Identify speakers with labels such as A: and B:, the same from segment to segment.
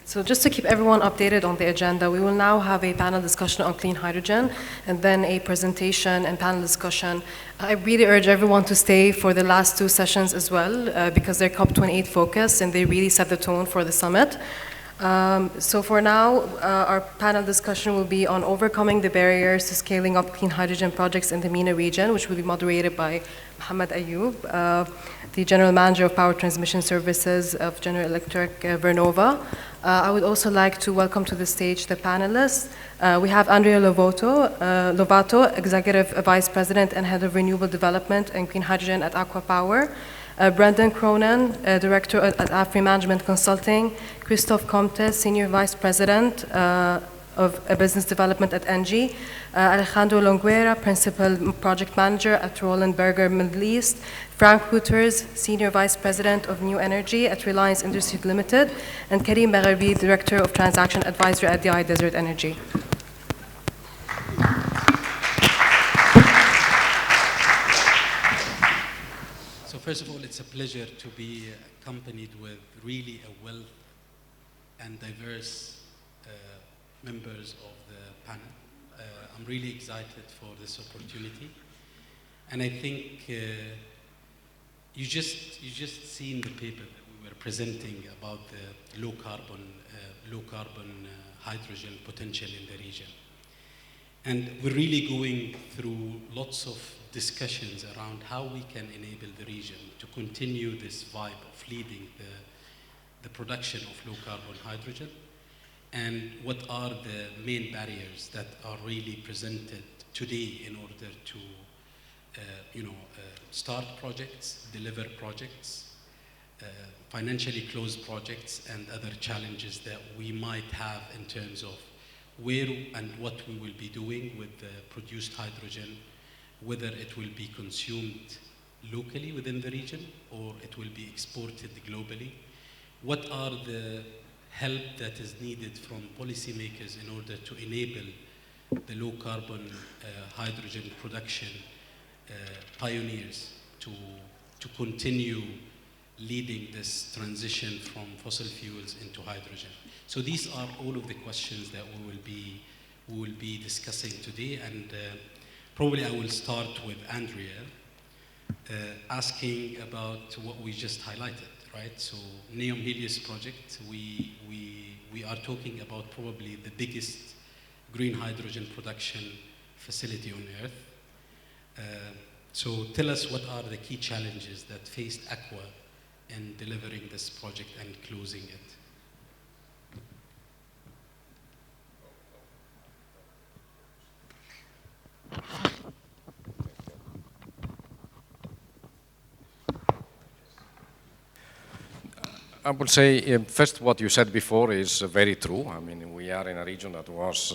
A: So just to keep everyone updated on the agenda, we will now have a panel discussion on clean hydrogen and then a presentation and panel discussion. I really urge everyone to stay for the last two sessions as well because they're COP28 focused and they really set the tone for the summit. So for now, our panel discussion will be on overcoming the barriers to scaling up clean hydrogen projects in the MENA region, which will be moderated by Mohammed Ayoub, the General Manager of Power Transmission Services of General Electric Vernova. I would also like to welcome to the stage the panelists. We have Andrea Lovato, Executive Vice President and Head of Renewable Development and Clean Hydrogen at ACWA Power. Brendan Cronin, Director at AFRI Management Consulting. Christophe Comte, Senior Vice President of Business Development at ENGIE. Alejandro Longuera, Principal Project Manager at Roland Berger Middle East. Frank Hooters, Senior Vice President of New Energy at Reliance Industries Limited. And Karim Bagherbi, Director of Transaction Advisory at DI Desert Energy.
B: So first of all, it's a pleasure to be accompanied with really a wealth and diverse members of the panel. I'm really excited for this opportunity. And I think you just seen the paper that we were presenting about the low carbon hydrogen potential in the region. And we're really going through lots of discussions around how we can enable the region to continue this vibe of leading the production of low carbon hydrogen, and what are the main barriers that are really presented today in order to start projects, deliver projects, financially close projects, and other challenges that we might have in terms of where and what we will be doing with the produced hydrogen, whether it will be consumed locally within the region or it will be exported globally. What are the help that is needed from policymakers in order to enable the low carbon hydrogen production pioneers to continue leading this transition from fossil fuels into hydrogen. So these are all of the questions that we will be discussing today, and probably I will start with Andrea, asking about what we just highlighted, right? So Neom Helios project, we are talking about probably the biggest green hydrogen production facility on Earth. So tell us what are the key challenges that faced ACWA in delivering this project and closing it.
C: I would say, first, what you said before is very true. I mean, we are in a region that was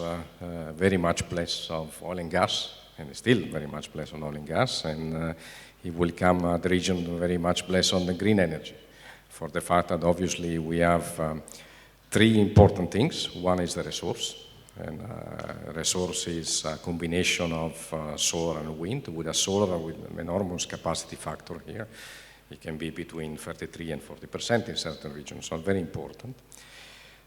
C: very much place of oil and gas, and still very much place on oil and gas, and it will come the region very much place on the green energy, for the fact that obviously we have three important things. One is the resource, and resource is a combination of solar and wind, with a solar with an enormous capacity factor here. It can be between 33 and 40% in certain regions, so very important.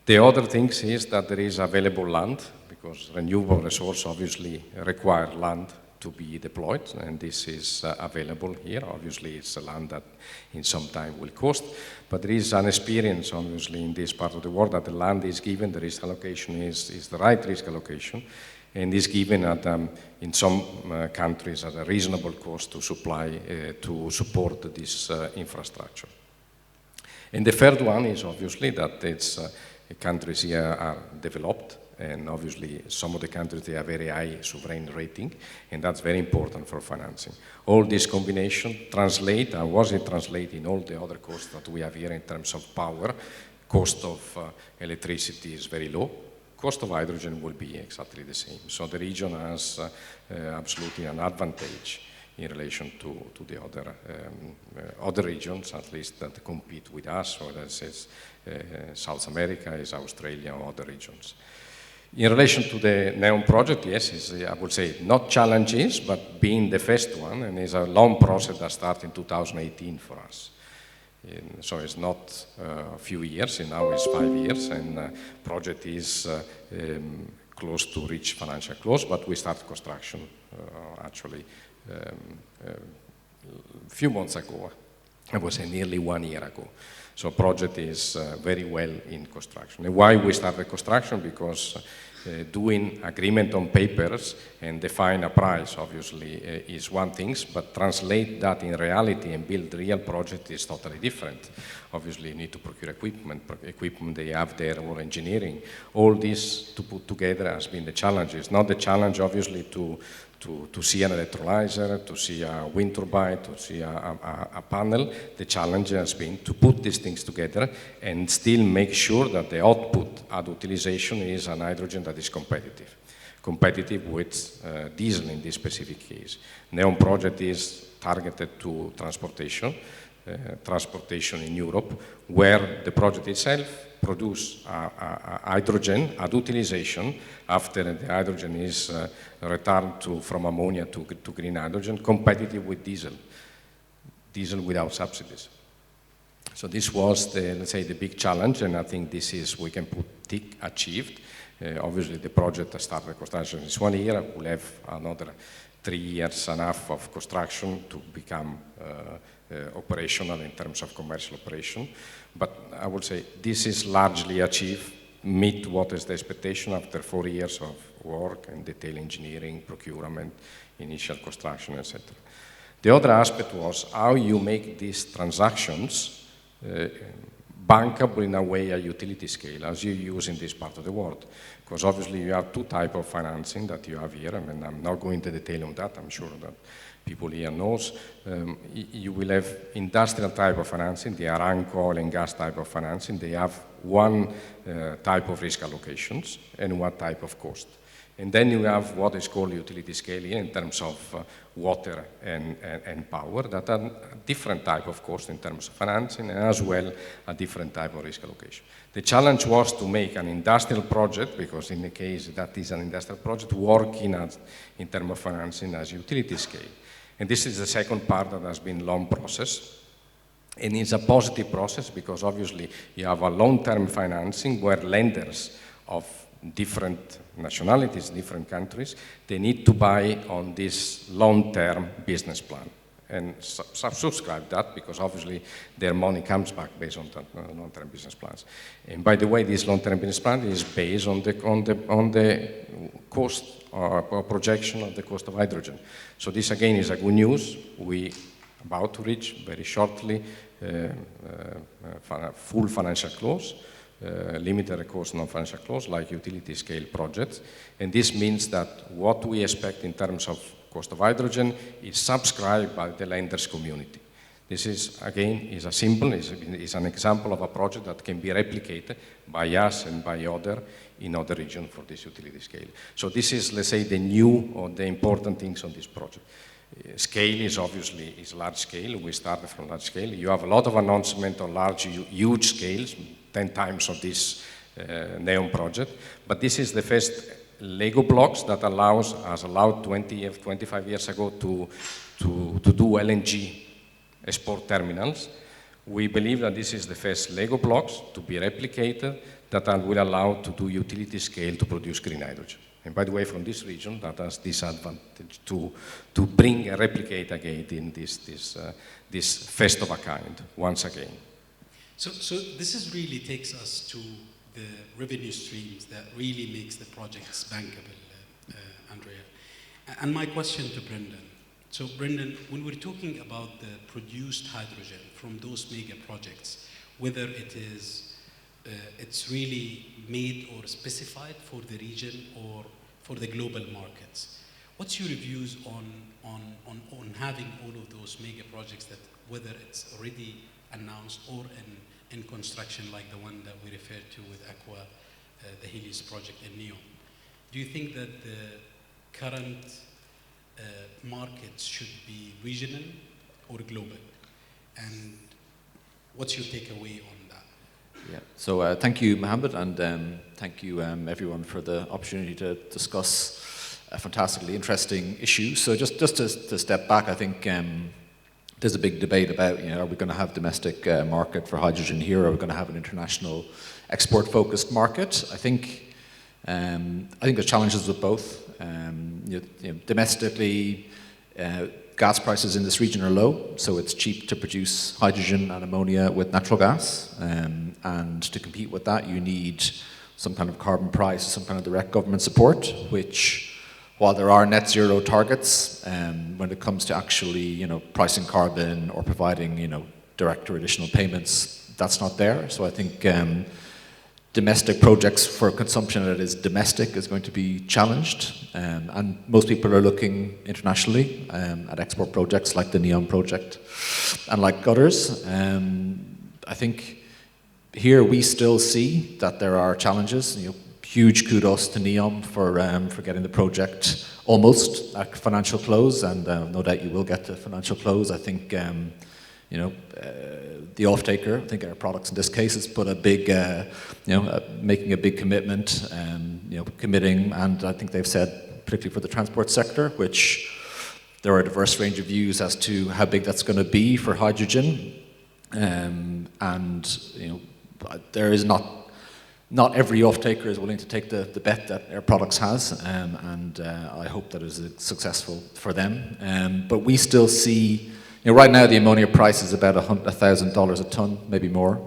C: The other thing is that there is available land, because renewable resource obviously require land to be deployed, and this is available here. Obviously, it's a land that in some time will cost, but there is an experience, obviously, in this part of the world that the land is given, the risk allocation is the right risk allocation, and is given at, in some countries at a reasonable cost to supply, to support this infrastructure. And the third one is obviously that it's, countries here are developed, and obviously some of the countries, they have very high sovereign rating, and that's very important for financing. All this combination translate, and was it translate in all the other costs that we have here in terms of power. Cost of electricity is very low. Cost of hydrogen will be exactly the same. So the region has absolutely an advantage in relation to the other regions, at least that compete with us, or that is South America, is Australia, or other regions. In relation to the NEOM project, yes, is, I would say, not challenges, but being the first one, and it's a long process that started in 2018 for us. So it's not a few years, now it's 5 years, and project is close to reach financial close, but we start construction actually a few months ago. I would say nearly 1 year ago. So project is very well in construction. And why we started construction? Because doing agreement on papers and define a price obviously is one thing, but translate that in reality and build real project is totally different. Obviously you need to procure equipment they have their own engineering. All this to put together has been the challenge. It's not the challenge obviously to see an electrolyzer, to see a wind turbine, to see a panel. The challenge has been to put these things together and still make sure that the output at utilization is an hydrogen that is competitive. Competitive with diesel in this specific case. NEOM project is targeted to transportation in Europe, where the project itself produce hydrogen at utilization after the hydrogen is returned from ammonia to green hydrogen, competitive with diesel without subsidies. So this was the, let's say, the big challenge, and I think this is, we can put tick achieved. Obviously the project started construction is 1 year, we'll have another 3 years and a half of construction to become operational in terms of commercial operation. But I would say this is largely achieved, meet what is the expectation after 4 years of work and detail engineering, procurement, initial construction, etc. The other aspect was how you make these transactions bankable in a way a utility scale, as you use in this part of the world. Because obviously you have two types of financing that you have here. I mean, I'm not going into detail on that. I'm sure that people here knows. You will have industrial type of financing, the Aramco oil and gas type of financing. They have one type of risk allocations and one type of cost. And then you have what is called utility scale here in terms of water and power that are different type of cost in terms of financing and as well a different type of risk allocation. The challenge was to make an industrial project, because in the case that is an industrial project, working in terms of financing as utility scale. And this is the second part that has been long process. And it's a positive process because obviously you have a long-term financing where lenders of different nationalities, different countries, they need to buy on this long-term business plan and subscribe that because obviously their money comes back based on that long-term business plans. And by the way, this long-term business plan is based on the cost or projection of the cost of hydrogen. So this again is a good news. We about to reach very shortly full financial close. Limited recourse non-financial close like utility scale projects, and this means that what we expect in terms of cost of hydrogen is subscribed by the lenders community. This is again is a symbol, is an example of a project that can be replicated by us and by other in other regions for this utility scale. So this is, let's say, the new or the important things on this project. Scale is obviously large scale. We started from large scale. You have a lot of announcement on large, huge scales, 10 times of this NEOM project. But this is the first Lego blocks that has allowed 25 years ago to do LNG export terminals. We believe that this is the first Lego blocks to be replicated that will allow to do utility scale to produce green hydrogen. And by the way, from this region, that has this advantage to bring and replicate again in this first of a kind, once again.
B: So this is really takes us to the revenue streams that really makes the projects bankable, Andrea. And my question to Brendan. So Brendan, when we're talking about the produced hydrogen from those mega projects, whether it is it's really made or specified for the region or for the global markets, what's your views on having all of those mega projects that whether it's already announced or in construction like the one that we referred to with ACWA, the Helios project in NEOM? Do you think that the current markets should be regional or global? And what's your takeaway on that?
D: Yeah, so thank you, Mohammed, and thank you everyone for the opportunity to discuss a fantastically interesting issue. So just to step back, I think there's a big debate about, are we going to have domestic market for hydrogen here, or are we going to have an international export-focused market? I think there's challenges with both. Domestically, gas prices in this region are low, so it's cheap to produce hydrogen and ammonia with natural gas. And to compete with that, you need some kind of carbon price, some kind of direct government support, which, while there are net zero targets, when it comes to actually, pricing carbon or providing, direct or additional payments, that's not there. So I think domestic projects for consumption that is domestic is going to be challenged, and most people are looking internationally at export projects like the NEOM project and like others. I think here we still see that there are challenges. Huge kudos to NEOM for getting the project almost at financial close, and no doubt you will get to financial close. I think the off-taker, I think Air Products in this case, has put a big, making a big commitment, committing, and I think they've said, particularly for the transport sector, which there are a diverse range of views as to how big that's going to be for hydrogen, there is not every off-taker is willing to take the bet that Air Products has, and I hope that is successful for them. But we still see, right now the ammonia price is about $1,000 a ton, maybe more.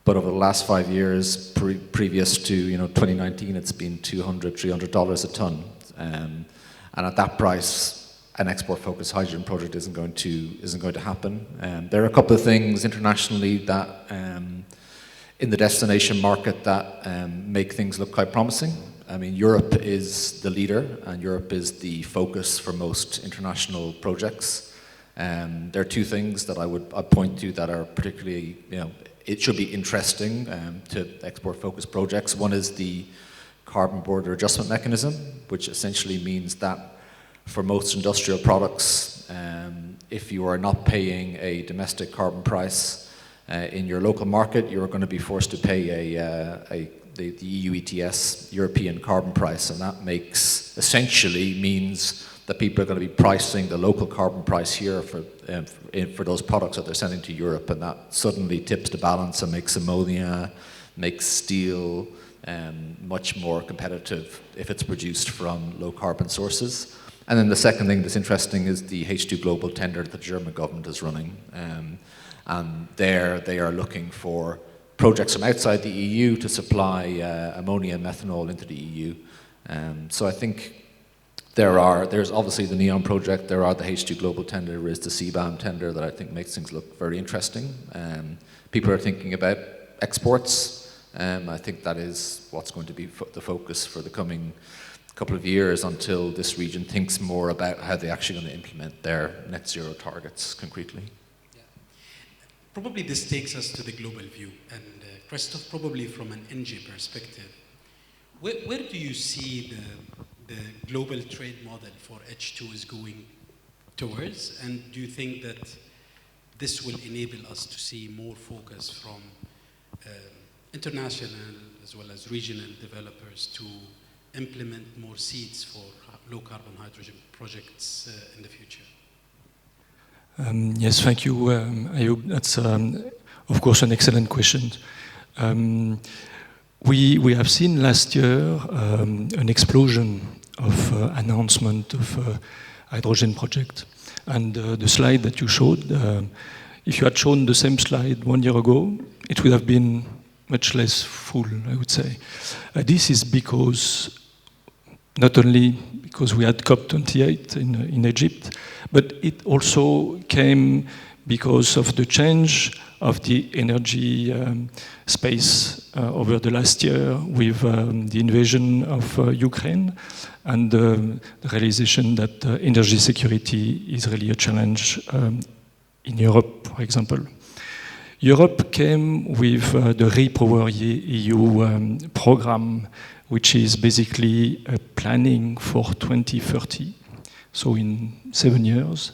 D: But over the last 5 years, previous to 2019, it's been $200, $300 a ton. And at that price, an export-focused hydrogen project isn't going to happen. There are a couple of things internationally that in the destination market that make things look quite promising. I mean, Europe is the leader, and Europe is the focus for most international projects. There are two things that I'd point to that are particularly, it should be interesting to export-focused projects. One is the carbon border adjustment mechanism, which essentially means that for most industrial products, if you are not paying a domestic carbon price in your local market, you're going to be forced to pay the EU ETS, European carbon price, and that means that people are going to be pricing the local carbon price here for those products that they're sending to Europe, and that suddenly tips the balance and makes ammonia, makes steel much more competitive if it's produced from low carbon sources. And then the second thing that's interesting is the H2 Global tender that the German government is running. And there they are looking for projects from outside the EU to supply ammonia and methanol into the EU. So I think there's obviously the NEOM project, there are the H2 Global tender, there is the CBAM tender that I think makes things look very interesting. People are thinking about exports. I think that is what's going to be the focus for the coming couple of years until this region thinks more about how they're actually going to implement their net zero targets concretely.
B: Yeah. Probably this takes us to the global view. And Christoph, probably from an NG perspective, where do you see the global trade model for H2 is going towards? And do you think that this will enable us to see more focus from international as well as regional developers to implement more seeds for low-carbon hydrogen projects in the future?
E: Yes, thank you. Ayub. That's, of course, an excellent question. We have seen last year an explosion of announcement of hydrogen project. And the slide that you showed, if you had shown the same slide 1 year ago, it would have been much less full, I would say. This is because not only because we had COP28 in Egypt, but it also came because of the change of the energy space over the last year with the invasion of Ukraine and the realization that energy security is really a challenge in Europe, for example. Europe came with the REPowerEU program, which is basically a planning for 2030, so in 7 years,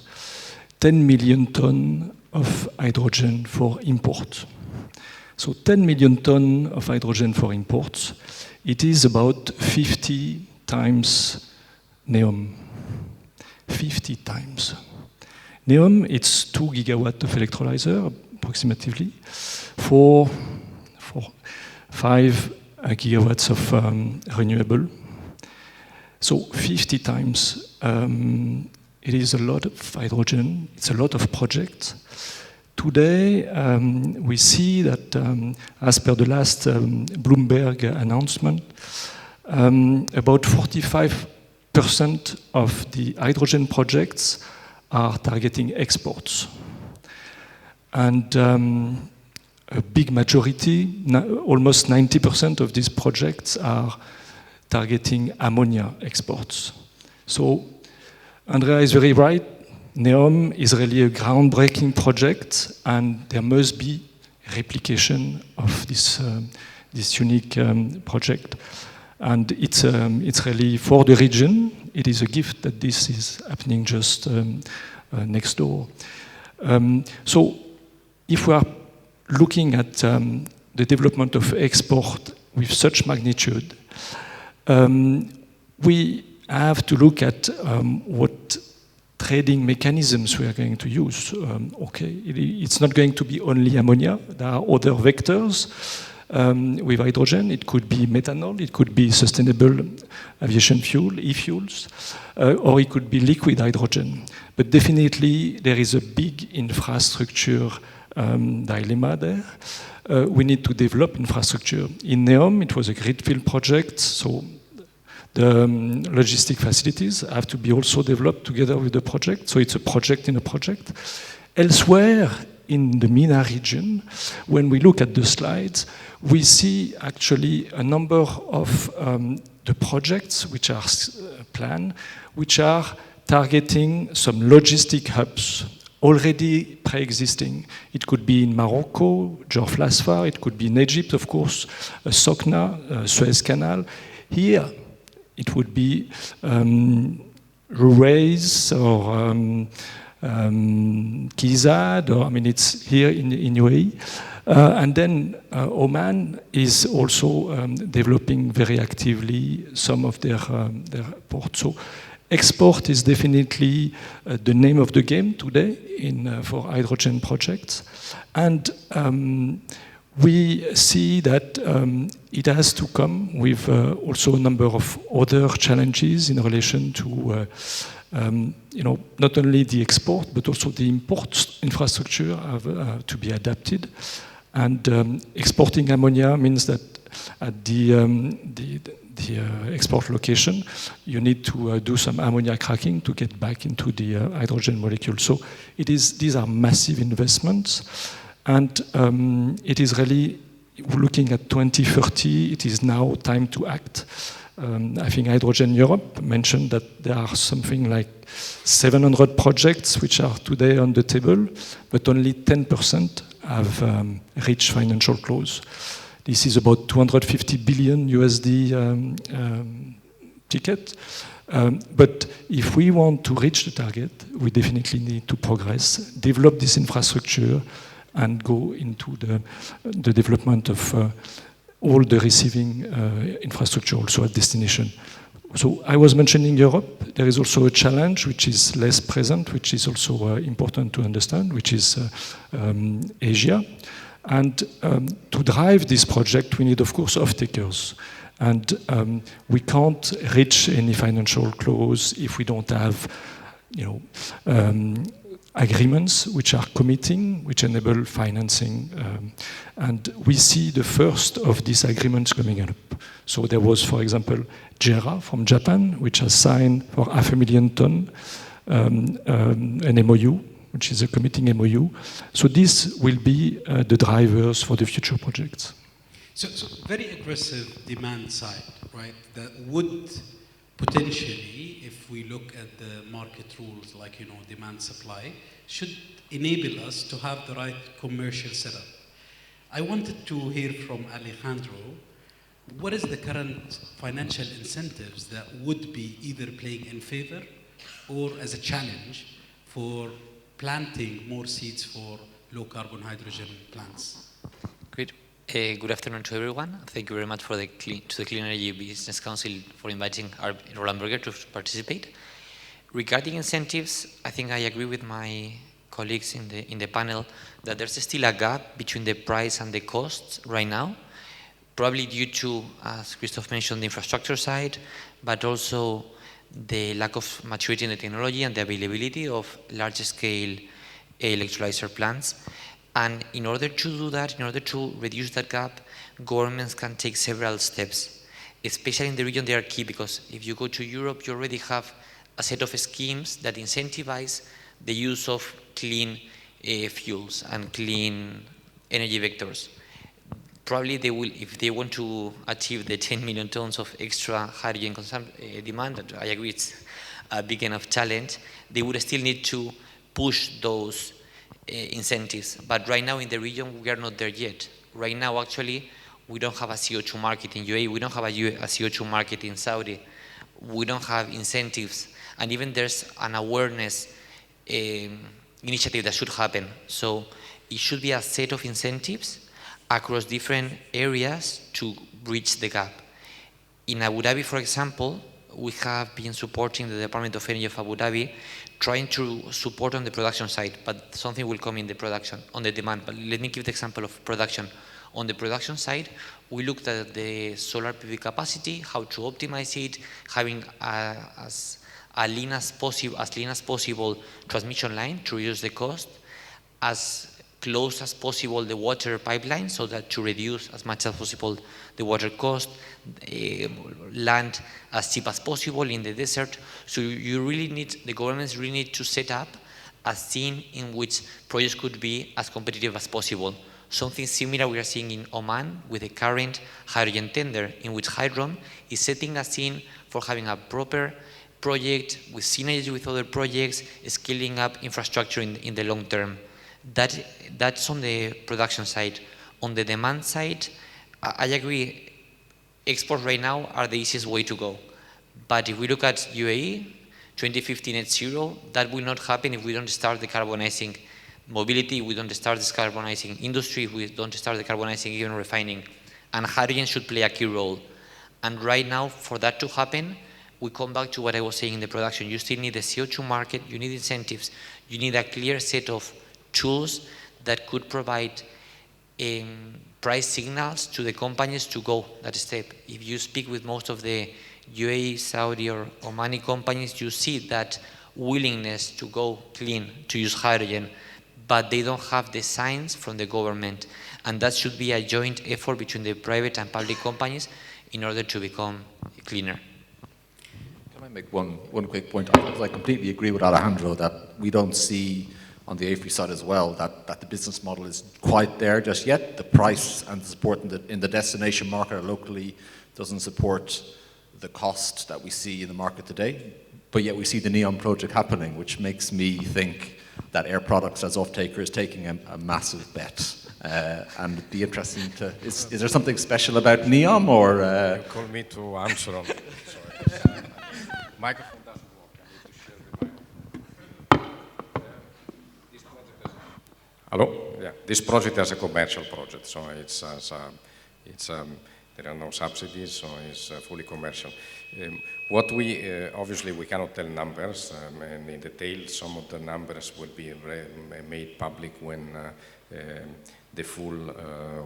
E: 10 million tons of hydrogen for import. So 10 million tons of hydrogen for imports, it is about 50 times NEOM. 50 times. NEOM, it's 2 gigawatts of electrolyzer, approximately, for 5 gigawatts of renewable. So 50 times. It is a lot of hydrogen. It's a lot of projects. Today, we see that, as per the last Bloomberg announcement, about 45% of the hydrogen projects are targeting exports. And a big majority, almost 90% of these projects are targeting ammonia exports. So Andrea is very right. NEOM is really a groundbreaking project, and there must be replication of this unique project. And it's really for the region. It is a gift that this is happening just next door. So if we are looking at the development of export with such magnitude, we have to look at what trading mechanisms we are going to use. It's not going to be only ammonia. There are other vectors with hydrogen. It could be methanol, it could be sustainable aviation fuel, e-fuels, or it could be liquid hydrogen. But definitely there is a big infrastructure dilemma there. We need to develop infrastructure. In NEOM, it was a greenfield project, so the logistic facilities have to be also developed together with the project, so it's a project in a project. Elsewhere in the MENA region, when we look at the slides, we see actually a number of the projects which are planned, which are targeting some logistic hubs already pre-existing. It could be in Morocco, Jorf Lasfar, it could be in Egypt, of course, Sokna, Suez Canal. Here, it would be Ruwais or Kizad, or it's here in UAE. And then Oman is also developing very actively some of their ports. So export is definitely the name of the game today for hydrogen projects. And we see that it has to come with also a number of other challenges in relation to not only the export, but also the import infrastructure have to be adapted. And exporting ammonia means that at the export location, you need to do some ammonia cracking to get back into the hydrogen molecule. So these are massive investments. And it is really, looking at 2030, it is now time to act. I think Hydrogen Europe mentioned that there are something like 700 projects which are today on the table, but only 10% have reached financial close. This is about 250 billion USD ticket. But if we want to reach the target, we definitely need to progress, develop this infrastructure, and go into the development of all the receiving infrastructure also at destination. So I was mentioning Europe. There is also a challenge which is less present, which is also important to understand, which is Asia. And to drive this project, we need, of course, off-takers. And we can't reach any financial close if we don't have, agreements which are committing, which enable financing. And we see the first of these agreements coming up. So there was, for example, JERA from Japan, which has signed for 500,000 tons an MOU, which is a committing MOU. So this will be the drivers for the future projects.
B: So very aggressive demand side, right? That would potentially, if we look at the market rules like, demand supply, should enable us to have the right commercial setup. I wanted to hear from Alejandro, what is the current financial incentives that would be either playing in favor or as a challenge for planting more seeds for low carbon hydrogen plants?
F: Great. Good afternoon to everyone. Thank you very much to the Clean Energy Business Council for inviting Roland Berger to participate. Regarding incentives, I think I agree with my colleagues in the panel that there's still a gap between the price and the costs right now, probably due to, as Christoph mentioned, the infrastructure side, but also the lack of maturity in the technology and the availability of large-scale electrolyzer plants. And in order to do that, in order to reduce that gap, governments can take several steps, especially in the region. They are key, because if you go to Europe, you already have a set of schemes that incentivize the use of clean fuels and clean energy vectors. Probably they will, if they want to achieve the 10 million tons of extra hydrogen demand, that I agree it's a big enough challenge, they would still need to push those incentives. But right now in the region, we are not there yet. Right now, actually, we don't have a CO2 market in UAE, we don't have a CO2 market in Saudi, we don't have incentives, and even there's an awareness initiative that should happen. So it should be a set of incentives across different areas to bridge the gap. In Abu Dhabi, for example, we have been supporting the Department of Energy of Abu Dhabi, trying to support on the production side, but something will come in the production, on the demand. But let me give the example of production. On the production side, we looked at the solar PV capacity, how to optimize it, having as lean as possible transmission line to reduce the cost, as close as possible the water pipeline, so that to reduce as much as possible the water cost, land as cheap as possible in the desert. So you really need, the governments really need to set up a scene in which projects could be as competitive as possible. Something similar we are seeing in Oman with the current hydrogen tender, in which Hydron is setting a scene for having a proper project with synergy with other projects, scaling up infrastructure in the long term. That's on the production side. On the demand side, I agree, exports right now are the easiest way to go. But if we look at UAE, 2050 net zero, that will not happen if we don't start decarbonizing mobility, we don't start decarbonizing industry, we don't start decarbonizing even refining. And hydrogen should play a key role. And right now, for that to happen, we come back to what I was saying in the production. You still need a CO2 market, you need incentives, you need a clear set of tools that could provide price signals to the companies to go that step. If you speak with most of the UAE, Saudi or Omani companies, you see that willingness to go clean, to use hydrogen, but they don't have the signs from the government. And that should be a joint effort between the private and public companies in order to become cleaner.
D: Can I make one quick point? I completely agree with Alejandro that we don't see on the AFRY side as well that the business model is quite there just yet. The price and the support in the destination market locally doesn't support the cost that we see in the market today. But yet we see the NEOM project happening, which makes me think that Air Products as off-taker is taking a massive bet. And it'd be interesting to, is there something special about NEOM or?
C: You call me to answer on that. Sorry. Microphone doesn't work. I need to share the microphone. This project has hello? Yeah. This project is a commercial project, so there are no subsidies, so it's fully commercial. What we, obviously we cannot tell numbers, and in detail some of the numbers will be made public when the full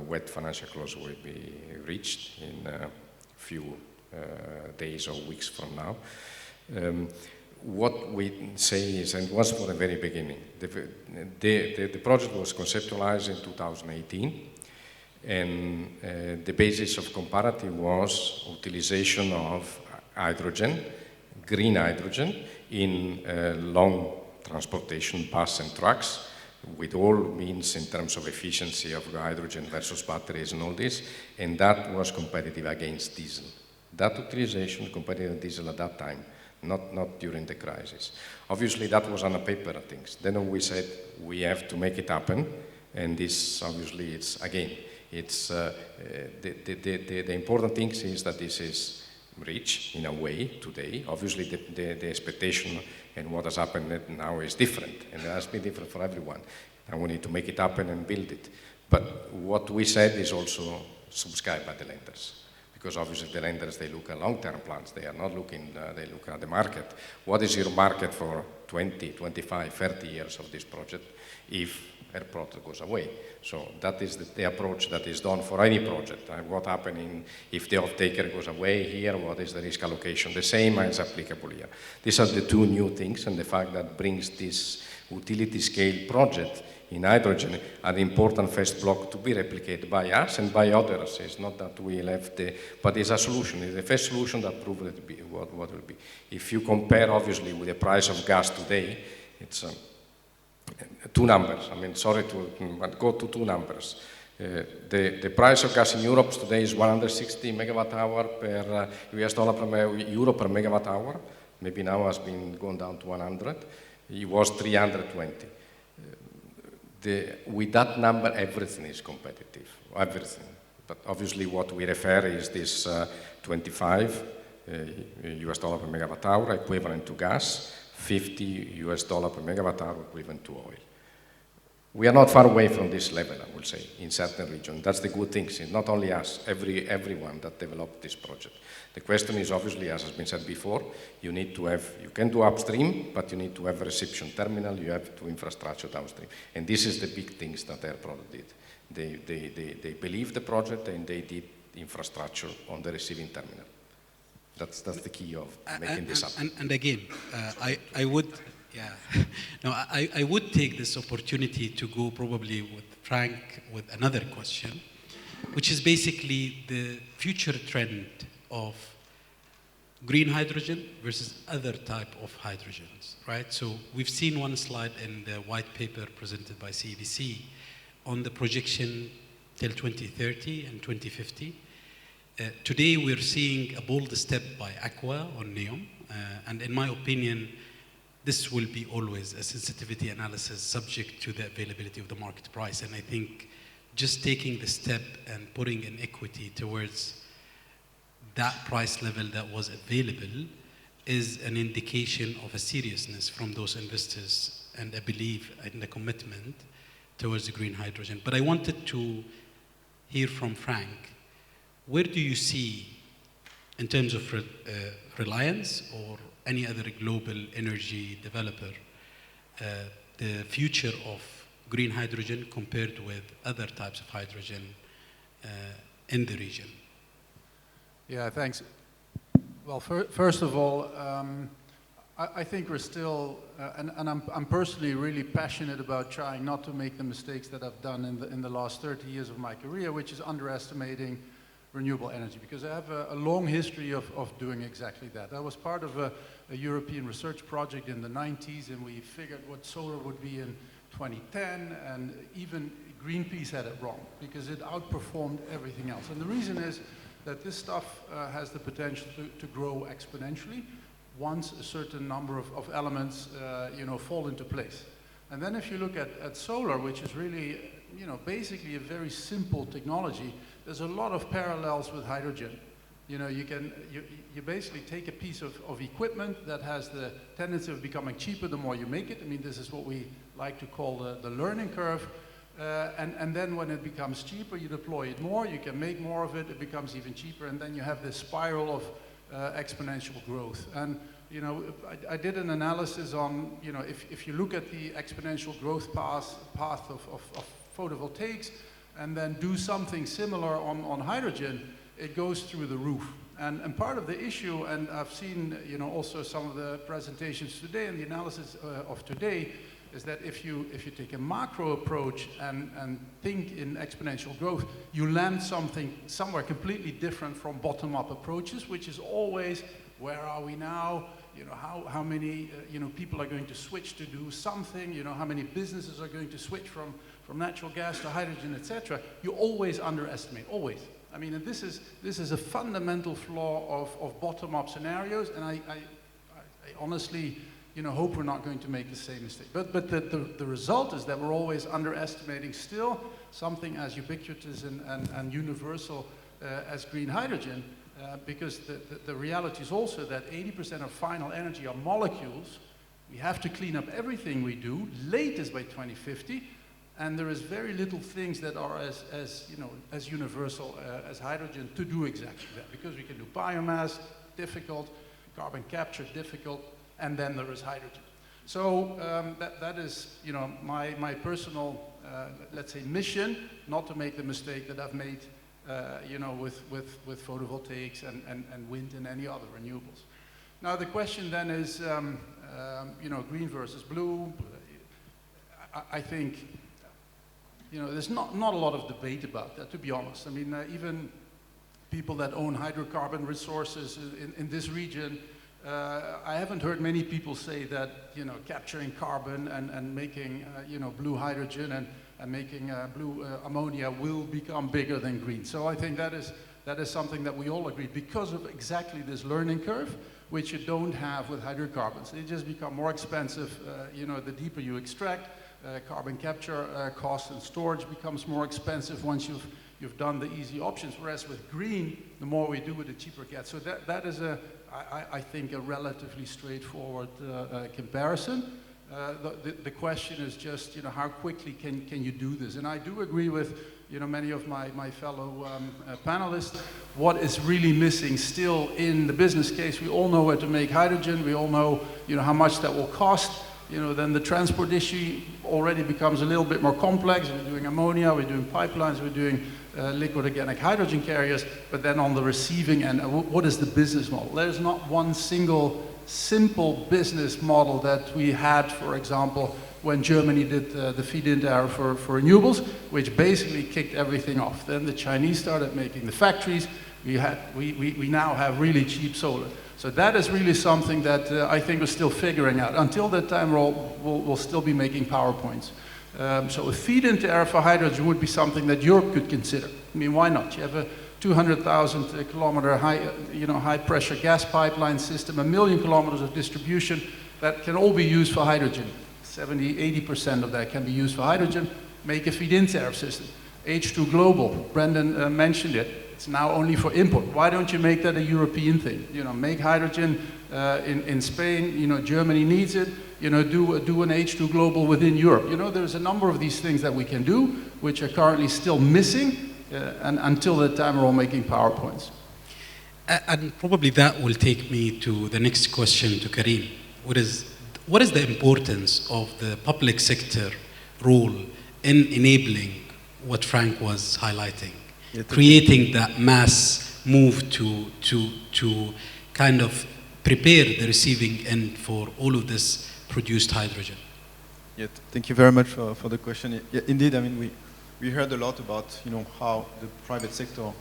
C: wet financial close will be reached in a few days or weeks from now. What we say is, and it was from the very beginning, the project was conceptualized in 2018, and the basis of comparative was utilization of hydrogen, green hydrogen, in long transportation, bus and trucks, with all means in terms of efficiency of the hydrogen versus batteries and all this, and that was competitive against diesel. That utilization competitive diesel at that time, not during the crisis. Obviously that was on a paper things. Then we said we have to make it happen, and this obviously it's again, it's the important thing is that this is rich in a way today. Obviously the expectation and what has happened now is different, and it has been different for everyone. And we need to make it happen and build it. But what we said is also subscribed by the lenders. because obviously the lenders, they look at long-term plans. They are not looking, they look at the market. What is your market for 20, 25, 30 years of this project if air product goes away? So that is the approach that is done for any project. What happens if the off-taker goes away here? What is the risk allocation? The same is applicable here. These are the two new things, and the fact that brings this utility scale project in hydrogen an important first block to be replicated by us and by others. It's not that we left but it's a solution. It's the first solution that proved it to be what will be. If you compare, obviously, with the price of gas today, it's two numbers. I mean, sorry but go to two numbers. The price of gas in Europe today is 160 megawatt hour per US dollar per euro per megawatt hour. Maybe now has been gone down to 100. It was 320. With that number, everything is competitive, everything. But obviously what we refer is this 25 US dollar per megawatt hour equivalent to gas, 50 US dollar per megawatt hour equivalent to oil. We are not far away from this level, I will say, in certain regions. That's the good thing. It's not only us, everyone that developed this project. The question is obviously, as has been said before, you can do upstream, but you need to have a reception terminal, you have to infrastructure downstream. And this is the big things that Air Product did. They believed the project and they did infrastructure on the receiving terminal. That's the key of making this happen.
B: And again, I would, yeah, no, I would take this opportunity to go probably with Frank with another question, which is basically the future trend of green hydrogen versus other type of hydrogens, right? So we've seen one slide in the white paper presented by CEBC on the projection till 2030 and 2050. Today we're seeing a bold step by ACWA on NEOM, and in my opinion, this will be always a sensitivity analysis subject to the availability of the market price. And I think just taking the step and putting an equity towards that price level that was available is an indication of a seriousness from those investors and a belief and a commitment towards the green hydrogen. But I wanted to hear from Frank, where do you see, in terms of Reliance or any other global energy developer, the future of green hydrogen compared with other types of hydrogen in the region?
G: Yeah, thanks. Well, first of all, I think we're still, and I'm personally really passionate about trying not to make the mistakes that I've done in the last 30 years of my career, which is underestimating renewable energy, because I have a long history of doing exactly that. I was part of a European research project in the 90s, and we figured what solar would be in 2010, and even Greenpeace had it wrong, because it outperformed everything else. And the reason is that this stuff has the potential to grow exponentially once a certain number of elements fall into place. And then if you look at solar, which is really basically a very simple technology, there's a lot of parallels with hydrogen. You basically take a piece of equipment that has the tendency of becoming cheaper the more you make it. I mean, this is what we like to call the learning curve. And then when it becomes cheaper, you deploy it more, you can make more of it, it becomes even cheaper, and then you have this spiral of exponential growth. And I did an analysis on, if you look at the exponential growth path of photovoltaics, and then do something similar on hydrogen, it goes through the roof. And part of the issue, and I've seen also some of the presentations today and the analysis of today, is that if you take a macro approach and think in exponential growth, you land somewhere completely different from bottom-up approaches, which is always, where are we now? How many people are going to switch to do something? How many businesses are going to switch from natural gas to hydrogen, etc. You always underestimate, always. I mean, and this is a fundamental flaw of bottom-up scenarios, and I honestly hope we're not going to make the same mistake. But the result is that we're always underestimating still something as ubiquitous and universal as green hydrogen, because the reality is also that 80% of final energy are molecules. We have to clean up everything we do, latest by 2050, And there is very little things that are as universal as hydrogen to do exactly that. Because we can do biomass, difficult, carbon capture, difficult, and then there is hydrogen. So that is, my personal, let's say, mission, not to make the mistake that I've made, with photovoltaics and wind and any other renewables. Now the question then is, green versus blue. I think, there's not a lot of debate about that, to be honest. I mean, even people that own hydrocarbon resources in this region, I haven't heard many people say that, capturing carbon and making, blue hydrogen and making blue ammonia will become bigger than green. So I think that is something that we all agree, because of exactly this learning curve, which you don't have with hydrocarbons. They just become more expensive, the deeper you extract. Carbon capture cost and storage becomes more expensive once you've done the easy options, whereas with green, the more we do it, the cheaper it gets. So that is I think a relatively straightforward comparison. The question is just, how quickly can you do this? And I do agree with, many of my fellow panelists. What is really missing still in the business case? We all know where to make hydrogen. We all know, how much that will cost. Then the transport issue already becomes a little bit more complex. We're doing ammonia, we're doing pipelines, we're doing liquid organic hydrogen carriers, but then on the receiving end, what is the business model? There's not one single simple business model that we had, for example, when Germany did the feed-in tariff for renewables, which basically kicked everything off. Then the Chinese started making the factories. We now have really cheap solar. So that is really something that I think we're still figuring out. Until that time, we'll still be making PowerPoints. So a feed-in tariff for hydrogen would be something that Europe could consider. I mean, why not? You have a 200,000 kilometer high pressure gas pipeline system, 1 million kilometers of distribution that can all be used for hydrogen. 70–80% of that can be used for hydrogen. Make a feed-in tariff system. H2 Global, Brendan mentioned it. It's now only for import. Why don't you make that a European thing? Make hydrogen in Spain. Germany needs it. Do an H2 Global within Europe. There's a number of these things that we can do, which are currently still missing, and until that time we're all making PowerPoints.
B: And probably that will take me to the next question to Karim. What is the importance of the public sector role in enabling what Frank was highlighting? Creating that mass move to kind of prepare the receiving end for all of this produced hydrogen.
H: Yeah, thank you very much for the question. Yeah, indeed, I mean, we heard a lot about how the private sector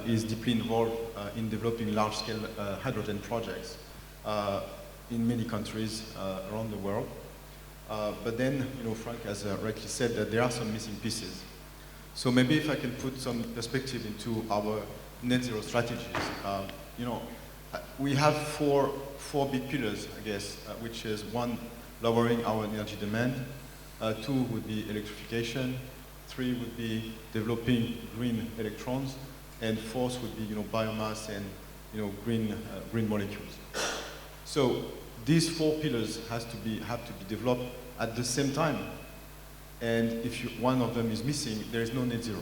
H: is deeply involved in developing large-scale hydrogen projects in many countries around the world. But then, Frank has rightly said that there are some missing pieces. So maybe if I can put some perspective into our net zero strategies. We have four big pillars, I guess, which is one, lowering our energy demand. Two would be electrification. Three would be developing green electrons. And fourth would be, biomass and, green molecules. So these four pillars have to be developed at the same time. And if one of them is missing, there is no net zero.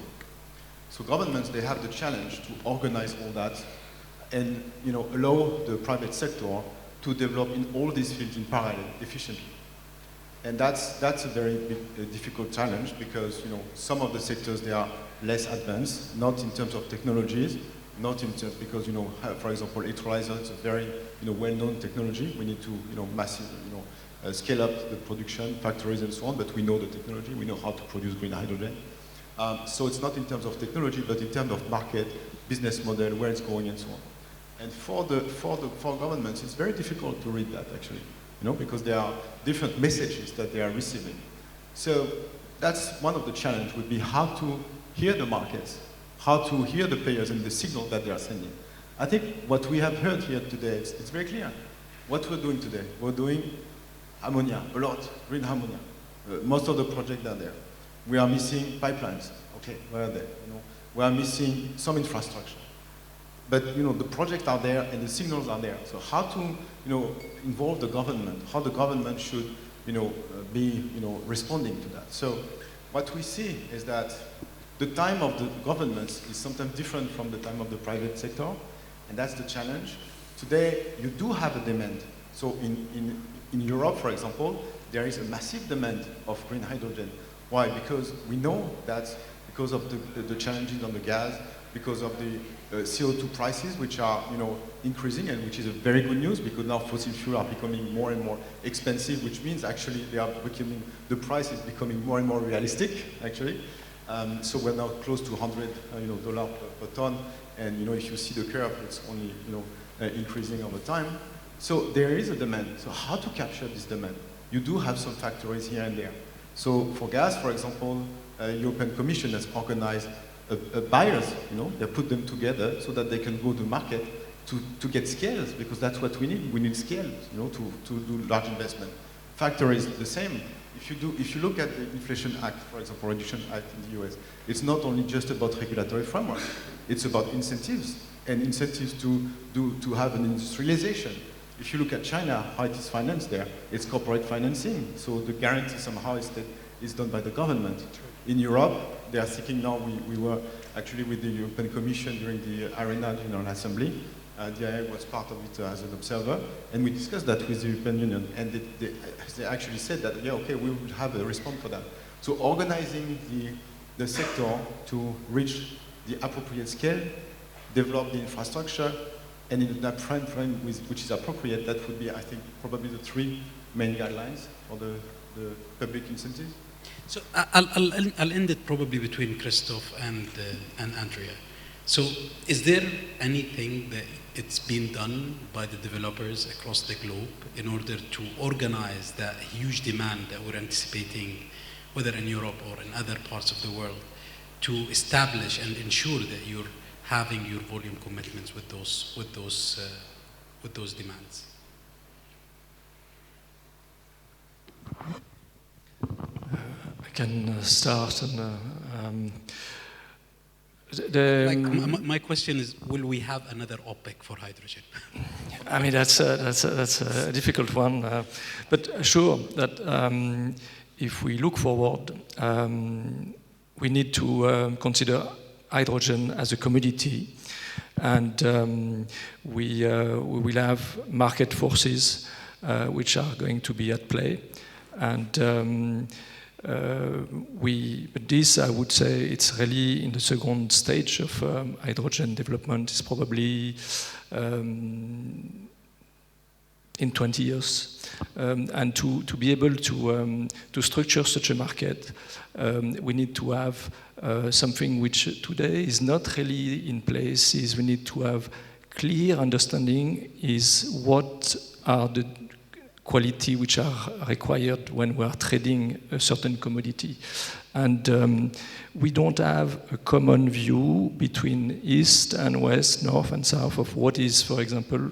H: So governments, they have the challenge to organize all that and allow the private sector to develop in all these fields in parallel efficiently. And that's a very big, difficult challenge because some of the sectors, they are less advanced, not in terms of technologies, not in terms because for example, electrolyzer is a very well-known technology. We need to massive scale up the production factories and so on, but we know the technology, we know how to produce green hydrogen. So it's not in terms of technology, but in terms of market, business model, where it's going and so on. And for governments, it's very difficult to read that actually, because there are different messages that they are receiving. So that's one of the challenges would be how to hear the markets, how to hear the players and the signal that they are sending. I think what we have heard here today, it's very clear. What we're doing today, we're doing ammonia, a lot, green ammonia. Most of the projects are there. We are missing pipelines. Okay, where are they? We are missing some infrastructure. But the projects are there and the signals are there. So how to involve the government? How the government should be responding to that? So what we see is that the time of the governments is sometimes different from the time of the private sector, and that's the challenge. Today, you do have a demand. So in Europe, for example, there is a massive demand of green hydrogen. Why? Because we know that because of the challenges on the gas, because of the CO2 prices, which are increasing, and which is a very good news, because now fossil fuels are becoming more and more expensive, which means actually the price is becoming more and more realistic, actually. So we're now close to $100 per ton, and if you see the curve, it's only increasing over time. So there is a demand. So how to capture this demand? You do have some factories here and there. So for gas, for example, European Commission has organized buyers, they put them together so that they can go to market to get scales, because that's what we need. We need scale, to do large investment. Factories, the same. If you look at the Inflation Act, for example, Reduction Act in the US, it's not only just about regulatory framework. It's about incentives, and incentives to have an industrialization. If you look at China, how it is financed there, it's corporate financing. So the guarantee somehow is done by the government. In Europe, they are seeking now, we were actually with the European Commission during the ARENA General Assembly. DIA was part of it as an observer, and we discussed that with the European Union, and they actually said that, yeah, okay, we will have a response for that. So organizing the sector to reach the appropriate scale, develop the infrastructure, and in that frame which is appropriate, that would be, I think, probably the three main guidelines for the public incentives.
B: So I'll end it probably between Christophe and Andrea. So is there anything that it's been done by the developers across the globe in order to organize that huge demand that we're anticipating, whether in Europe or in other parts of the world, to establish and ensure that you're having your volume commitments with those demands?
E: I can start. And
B: my question is, will we have another OPEC for hydrogen?
E: I mean, that's a difficult one, but sure that if we look forward, we need to consider hydrogen as a commodity, and we will have market forces which are going to be at play, and but this, I would say, it's really in the second stage of hydrogen development. It's probably in 20 years. And to be able to structure such a market, we need to have something which today is not really in place. Is we need to have clear understanding is what are the quality which are required when we are trading a certain commodity. And we don't have a common view between East and West, North and South of what is, for example,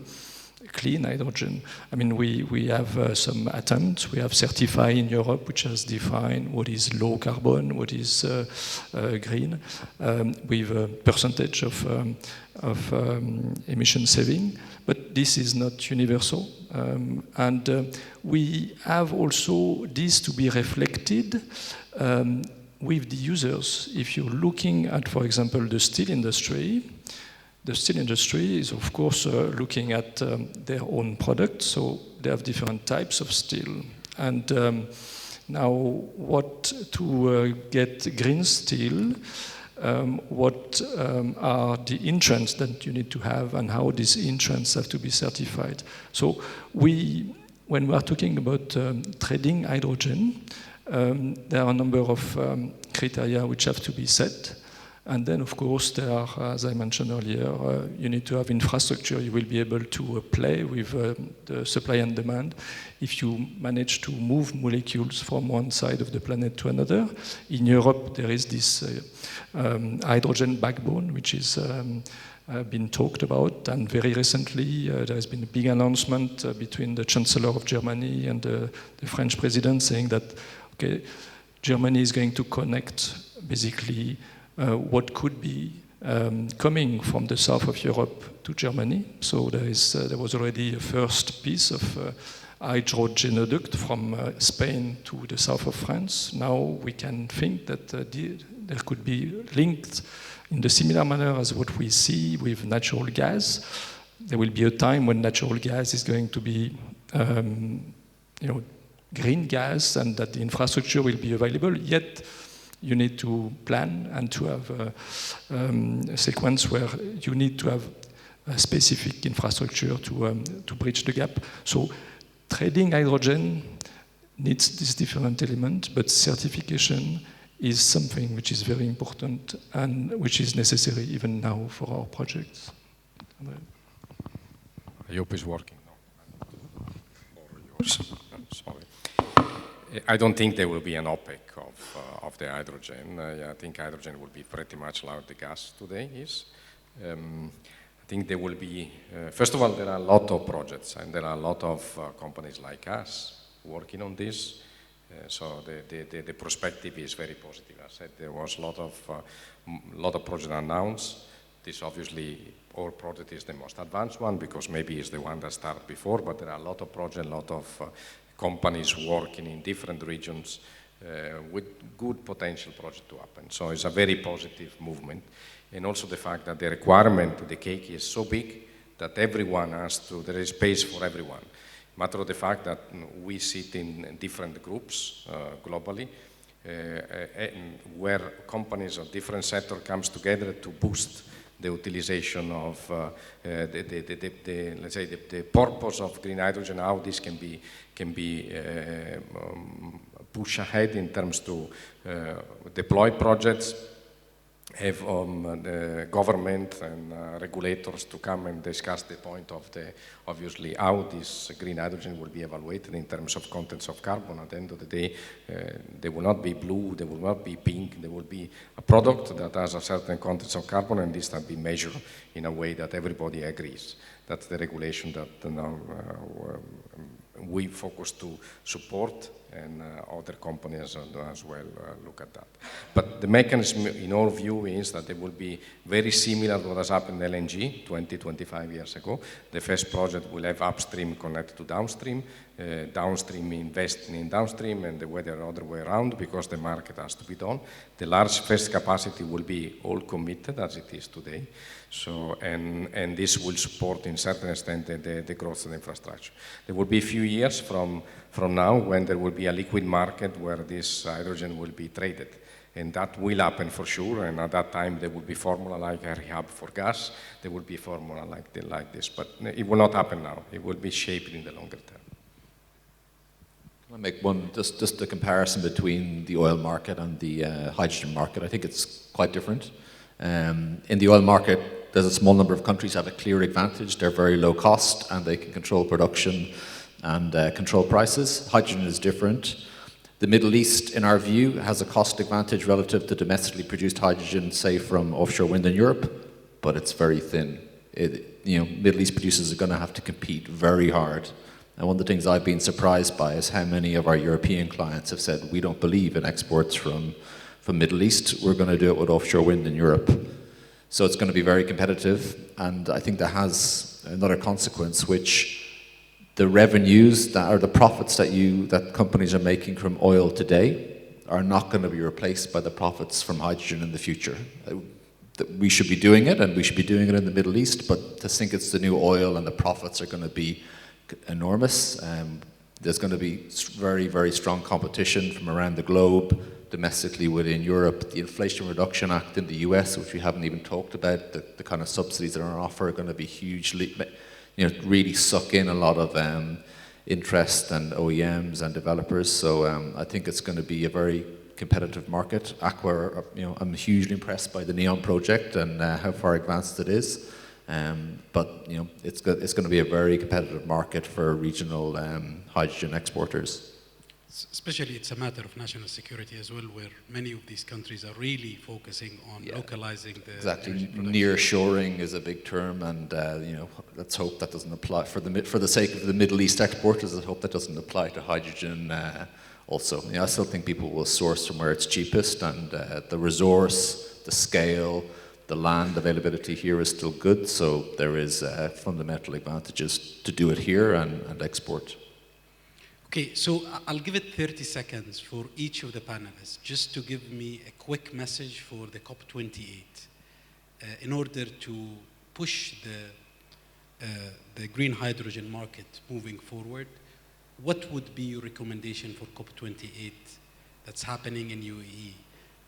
E: clean hydrogen. I mean, we have some attempts. We have Certify in Europe, which has defined what is low carbon, what is green, with a percentage of emission saving. But this is not universal. And we have also this to be reflected with the users. If you're looking at, for example, the steel industry is, of course, looking at their own products, so they have different types of steel. And now, what to get green steel, what are the entrants that you need to have, and how these entrants have to be certified. So when we are talking about trading hydrogen, there are a number of criteria which have to be set. And then, of course, there are, as I mentioned earlier, you need to have infrastructure. You will be able to play with the supply and demand. If you manage to move molecules from one side of the planet to another, in Europe there is this hydrogen backbone, which is been talked about. And very recently, there has been a big announcement between the Chancellor of Germany and the French President saying that, okay, Germany is going to connect basically what could be coming from the south of Europe to Germany. So there was already a first piece of hydrogenoduct from Spain to the south of France. Now we can think that there could be linked in the similar manner as what we see with natural gas. There will be a time when natural gas is going to be, green gas, and that the infrastructure will be available. Yet you need to plan and to have a sequence where you need to have a specific infrastructure to bridge the gap. So trading hydrogen needs this different element, but certification is something which is very important and which is necessary even now for our projects.
C: I hope it's working. Sorry. I don't think there will be an OPEC of the hydrogen. I think hydrogen will be pretty much like the gas today is. I think there will be, first of all, there are a lot of projects and there are a lot of companies like us working on this. So the perspective is very positive. I said there was a lot of projects announced. This obviously, our project is the most advanced one because maybe it's the one that started before, but there are a lot of projects, a lot of companies working in different regions with good potential project to happen. So it's a very positive movement. And also the fact that the requirement, the cake is so big that everyone has to, there is space for everyone. Matter of the fact that we sit in different groups globally, where companies of different sectors comes together to boost the utilization of let's say the purpose of green hydrogen, how this can be pushed ahead in terms to deploy projects, have the government and regulators to come and discuss the point of obviously how this green hydrogen will be evaluated in terms of contents of carbon. At the end of the day, they will not be blue, they will not be pink, there will be a product that has a certain contents of carbon, and this can be measured in a way that everybody agrees. That's the regulation that now we focus to support, and other companies as well look at that. But the mechanism, in our view, is that it will be very similar to what has happened in LNG 25 years ago. The first project will have upstream connected to downstream, downstream investing in downstream, and the other way around, because the market has to be done. The large first capacity will be all committed as it is today. So, and this will support in certain extent the growth of the infrastructure. There will be a few years from now when there will be a liquid market where this hydrogen will be traded. And that will happen for sure, and at that time there will be formula like a rehab for gas, there will be formula like this, but it will not happen now. It will be shaped in the longer term.
D: I'll make one, just a comparison between the oil market and the hydrogen market. I think it's quite different. In the oil market, there's a small number of countries that have a clear advantage. They're very low cost and they can control production and control prices. Hydrogen is different. The Middle East, in our view, has a cost advantage relative to domestically produced hydrogen, say from offshore wind in Europe, but it's very thin. Middle East producers are going to have to compete very hard. And one of the things I've been surprised by is how many of our European clients have said, we don't believe in exports from Middle East, we're going to do it with offshore wind in Europe. So it's going to be very competitive, and I think that has another consequence, which the revenues that are the profits that companies are making from oil today are not going to be replaced by the profits from hydrogen in the future. We should be doing it, and we should be doing it in the Middle East, but to think it's the new oil and the profits are going to be enormous. There's going to be very, very strong competition from around the globe, domestically within Europe. The Inflation Reduction Act in the US, which we haven't even talked about, the kind of subsidies that are on offer are going to be hugely, really suck in a lot of interest and OEMs and developers. So I think it's going to be a very competitive market. ACWA, I'm hugely impressed by the NEOM project and how far advanced it is. But it's going to be a very competitive market for regional hydrogen exporters.
B: Especially it's a matter of national security as well, where many of these countries are really focusing on localizing the
D: exactly. Near-shoring is a big term, and let's hope that doesn't apply for the sake of the Middle East exporters. Let's hope that doesn't apply to hydrogen also. I still think people will source from where it's cheapest, and the resource, the scale, the land availability here is still good. So there is fundamental advantages to do it here and export.
B: Okay, so I'll give it 30 seconds for each of the panelists just to give me a quick message for the COP28 in order to push the green hydrogen market moving forward. What would be your recommendation for COP28 that's happening in UAE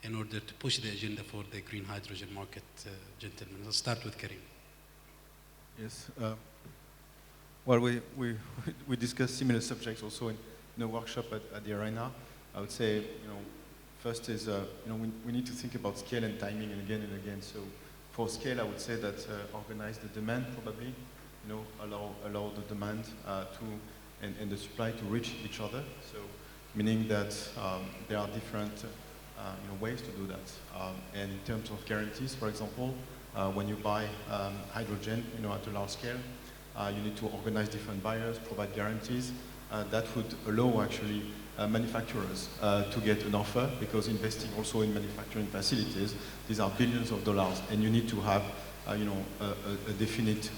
B: in order to push the agenda for the green hydrogen market, gentlemen? I'll start with Karim.
H: Yes. Well, we discussed similar subjects also in a workshop at the arena. I would say, first is, we need to think about scale and timing again and again. So for scale, I would say that organize the demand probably, allow the demand and the supply to reach each other. So meaning that there are different ways to do that. And in terms of guarantees, for example, when you buy hydrogen, at a large scale, you need to organize different buyers, provide guarantees. That would allow actually manufacturers to get an offer, because investing also in manufacturing facilities, these are billions of dollars, and you need to have a definite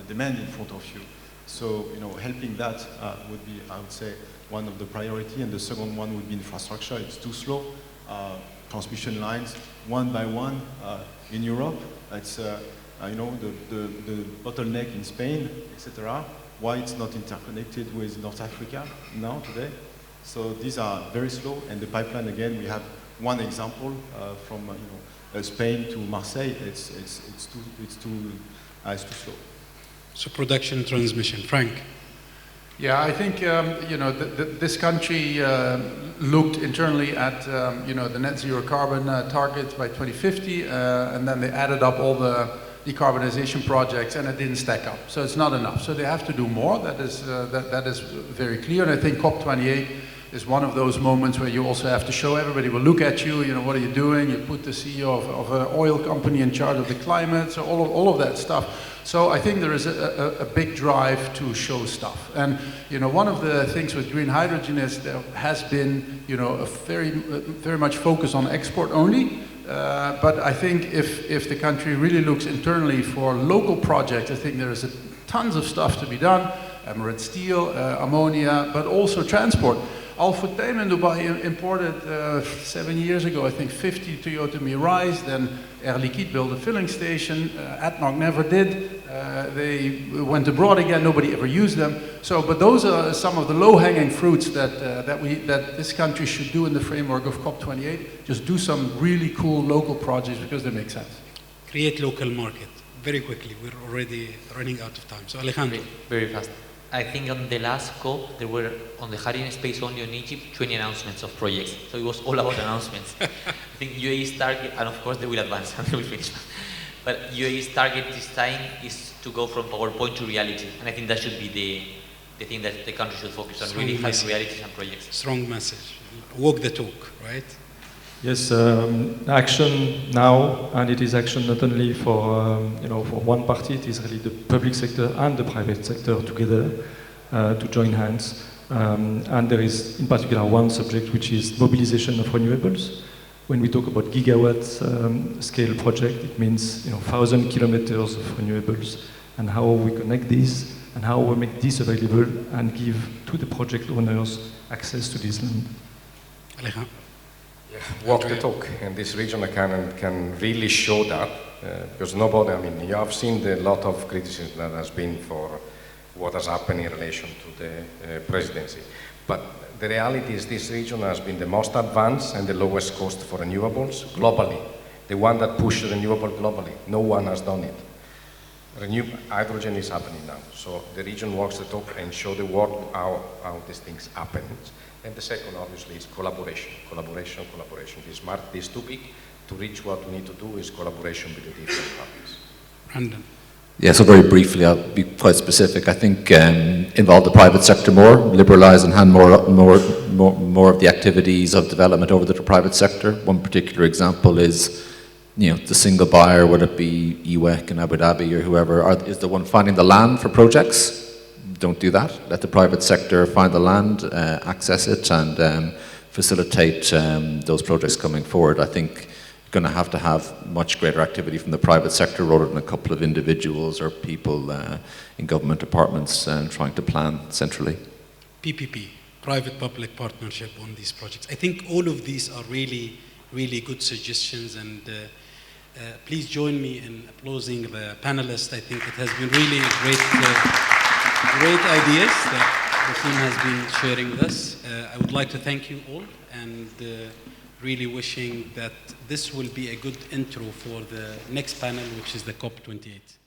H: demand in front of you. So helping that would be, I would say, one of the priority, and the second one would be infrastructure. It's too slow. Transmission lines, one by one in Europe. It's the bottleneck in Spain, etc. Why it's not interconnected with North Africa now today? So these are very slow, and the pipeline again. We have one example from Spain to Marseille. It's too slow. So production transmission, Frank.
G: Yeah, I think this country looked internally at the net zero carbon targets by 2050, and then they added up all the decarbonization projects, and it didn't stack up. So it's not enough. So they have to do more. That is very clear. And I think COP28 is one of those moments where you also have to show everybody will look at you. What are you doing? You put the CEO of an oil company in charge of the climate. So all of that stuff. So I think there is a big drive to show stuff. And one of the things with green hydrogen is there has been a very much focus on export only. But I think if the country really looks internally for local projects, I think there is tons of stuff to be done. Emirate Steel, ammonia, but also transport. Al Futtaim in Dubai imported 7 years ago, I think, 50 Toyota Mirais. Then Air Liquide built a filling station. ADNOC never did. They went abroad again. Nobody ever used them. So, but those are some of the low-hanging fruits that this country should do in the framework of COP28. Just do some really cool local projects because they make sense.
B: Create local market very quickly. We're already running out of time. So Alejandro,
F: very fast. I think on the last COP, there were, on the hydrogen space only in Egypt, 20 announcements of projects. So it was all about announcements. I think UAE's target, and of course they will advance and they will finish. But UAE's target this time is to go from PowerPoint to reality. And I think that should be the thing that the country should focus on, really having realities and projects.
B: Strong message. Walk the talk, right?
E: Yes, action now, and it is action not only for for one party. It is really the public sector and the private sector together to join hands. And there is, in particular, one subject which is mobilization of renewables. When we talk about gigawatt scale project, it means 1,000 kilometers of renewables, and how we connect these and how we make this available and give to the project owners access to this land.
B: Alejandro.
C: Walk the talk, and this region can really show that, because nobody, you have seen the lot of criticism that has been for what has happened in relation to the presidency. But the reality is this region has been the most advanced and the lowest cost for renewables globally. The one that pushed renewable globally. No one has done it. Hydrogen is happening now. So the region walks the talk and show the world how these things happen. And the second, obviously, is collaboration. Collaboration. This market is too big to reach. What we need to do is collaboration with the different parties.
B: Brandon.
D: Yeah, so very briefly, I'll be quite specific. I think involve the private sector more, liberalise and hand more of the activities of development over to the private sector. One particular example is, the single buyer, whether it be EWEC in Abu Dhabi or whoever, is the one finding the land for projects. Don't do that. Let the private sector find the land, access it, and facilitate those projects coming forward. I think you're going to have much greater activity from the private sector rather than a couple of individuals or people in government departments trying to plan centrally.
B: PPP, private-public partnership on these projects. I think all of these are really, really good suggestions, and please join me in applauding the panelists. I think it has been really great ideas that the team has been sharing with us. I would like to thank you all, and really wishing that this will be a good intro for the next panel, which is the COP28.